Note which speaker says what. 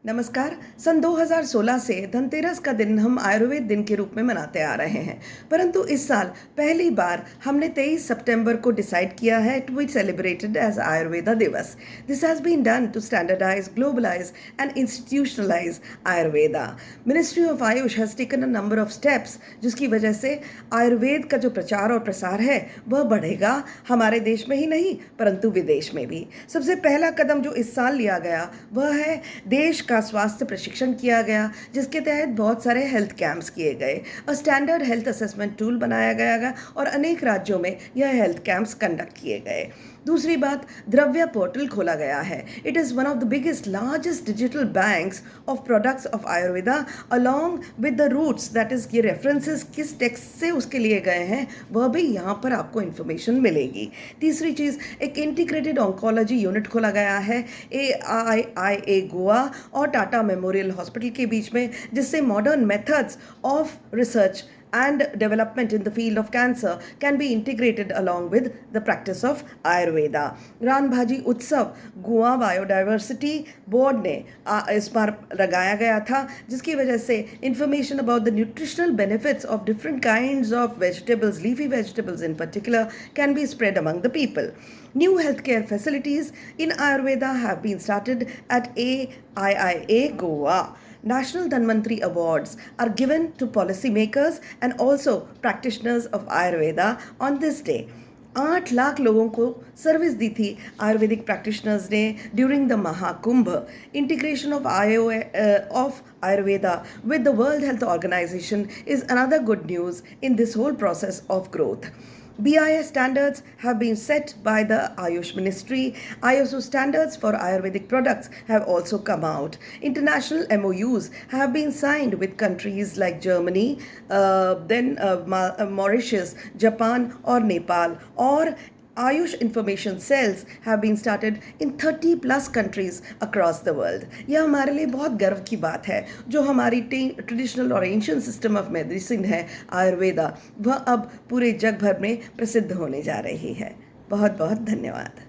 Speaker 1: नमस्कार। सन 2016 से धनतेरस का दिन हम आयुर्वेद दिन के रूप में मनाते आ रहे हैं, परंतु इस साल पहली बार हमने 23 सितंबर को डिसाइड किया है to be celebrated as Ayurveda Divas. This has been done to standardise, globalise and institutionalise Ayurveda. Ministry of AYUSH has taken a number of steps, जिसकी वजह से आयुर्वेद का जो प्रचार और प्रसार है वह बढ़ेगा, हमारे देश में ही नहीं परंतु विदेश में भी। सबसे पहला कदम जो इस साल लिया गया वह है देश का स्वास्थ्य प्रशिक्षण किया गया, जिसके तहत बहुत सारे हेल्थ कैंप्स किए गए। स्टैंडर्ड हेल्थ असेसमेंट टूल बनाया गया और अनेक राज्यों में यह हेल्थ कैंप्स कंडक्ट किए गए। दूसरी बात, द्रव्य पोर्टल खोला गया है। It is one of the biggest largest digital banks of products of Ayurveda along with the roots, that is ये रेफरेंसेस किस टेक्स्ट से उसके लिए गए हैं वह भी यहाँ पर आपको इन्फॉर्मेशन मिलेगी। तीसरी चीज़, एक इंटीग्रेटेड ऑन्कोलॉजी यूनिट खोला गया है AIIA गोवा और टाटा मेमोरियल हॉस्पिटल के बीच में, जिससे modern methods of research and development in the field of cancer can be integrated along with the practice of Ayurveda. रानभाजी उत्सव गोवा बायोडाइवर्सिटी बोर्ड ने इस बार लगाया गया था, जिसकी वजह से information about the nutritional benefits of different kinds of vegetables, leafy vegetables in particular, can be spread among the people. New healthcare facilities in Ayurveda have been started at AIIA Goa. National Dhanvantri Awards are given to policymakers and also practitioners of Ayurveda on this day. 8 lakh लोगों को service दी थी Ayurvedic practitioners ने during the Mahakumbh. Integration of Ayurveda with the World Health Organization is another good news in this whole process of growth. BIS standards have been set by the Ayush Ministry. ISO standards for Ayurvedic products have also come out. International MOUs have been signed with countries like Germany, Mauritius, Japan or Nepal. Or Ayush information cells have been started in 30 plus countries across the world. यह हमारे लिए बहुत गर्व की बात है। जो हमारी ट्रेडिशनल और एंशिएंट सिस्टम ऑफ मेडिसिन है आयुर्वेदा, वह अब पूरे जग भर में प्रसिद्ध होने जा रही है। बहुत बहुत धन्यवाद।